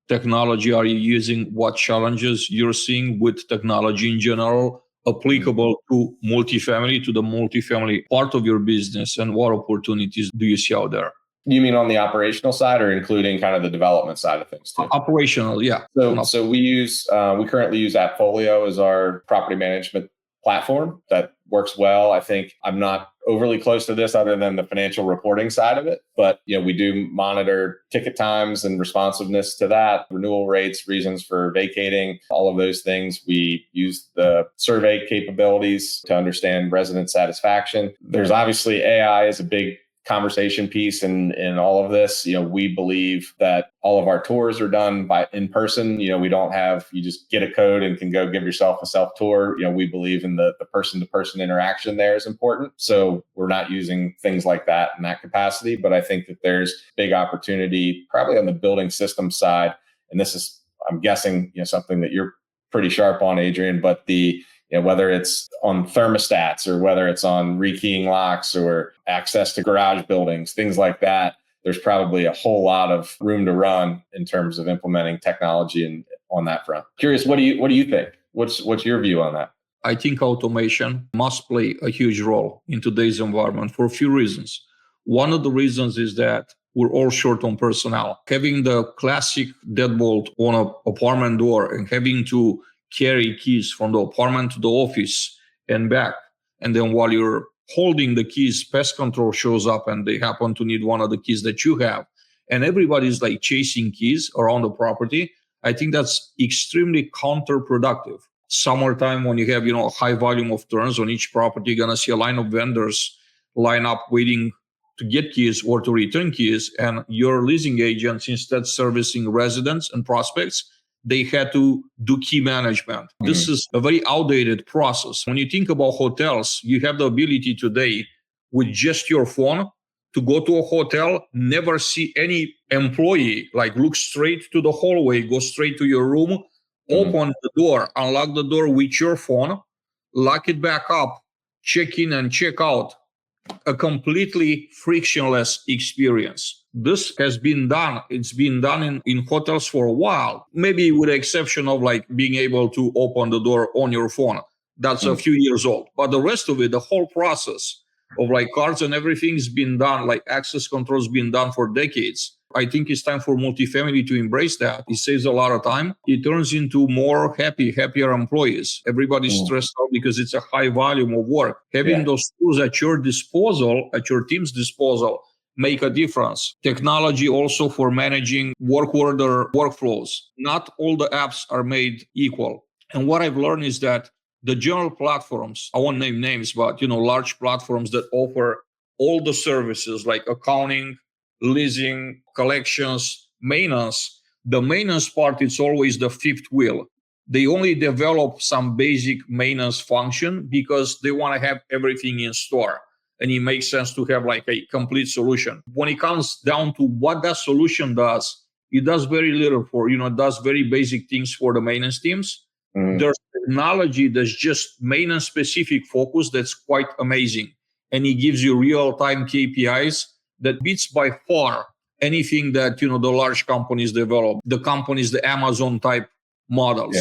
technology are you using? What challenges you're seeing with technology in general applicable to multifamily, to the multifamily part of your business, and what opportunities do you see out there? You mean on the operational side or including kind of the development side of things too? Operational, yeah. So we currently use AppFolio as our property management platform that works well. I think I'm not overly close to this other than the financial reporting side of it, but we do monitor ticket times and responsiveness to that, renewal rates, reasons for vacating, all of those things. We use the survey capabilities to understand resident satisfaction. There's obviously AI is a big conversation piece in all of this. We believe that all of our tours are done in person. We don't have, you just get a code and can go give yourself a self tour. We believe in the person to person interaction there is important. So we're not using things like that in that capacity, but I think that there's big opportunity probably on the building system side. And this is, I'm guessing, something that you're pretty sharp on, Adrian, but whether it's on thermostats or whether it's on rekeying locks or access to garage buildings, things like that, there's probably a whole lot of room to run in terms of implementing technology on that front. Curious, what do you think? What's your view on that? I think automation must play a huge role in today's environment for a few reasons. One of the reasons is that we're all short on personnel. Having the classic deadbolt on an apartment door and having to carry keys from the apartment to the office and back. And then while you're holding the keys, pest control shows up and they happen to need one of the keys that you have. And everybody's like chasing keys around the property. I think that's extremely counterproductive. Summertime, when you have, a high volume of turns on each property, you're going to see a line of vendors line up waiting to get keys or to return keys. And your leasing agents, instead servicing residents and prospects, they had to do key management. This is a very outdated process. When you think about hotels, you have the ability today with just your phone to go to a hotel, never see any employee, like look straight to the hallway, go straight to your room, open the door, unlock the door with your phone, lock it back up, check in and check out. A completely frictionless experience. This has been done. It's been done in hotels for a while, maybe with the exception of like being able to open the door on your phone. That's a few years old. But the rest of it, the whole process of like cards and everything's been done, like access control's been done for decades. I think it's time for multifamily to embrace that. It saves a lot of time. It turns into more happier employees. Everybody's stressed out because it's a high volume of work. Having those tools at your disposal, at your team's disposal, make a difference. Technology also for managing work order workflows. Not all the apps are made equal. And what I've learned is that the general platforms, I won't name names, but large platforms that offer all the services like accounting, leasing, collections, maintenance. The maintenance part, it's always the fifth wheel. They only develop some basic maintenance function because they want to have everything in store. And it makes sense to have like a complete solution. When it comes down to what that solution does, it does very little for, it does very basic things for the maintenance teams. There's technology that's just maintenance specific focus that's quite amazing. And it gives you real-time KPIs that beats by far anything that, the large companies develop, the Amazon type models.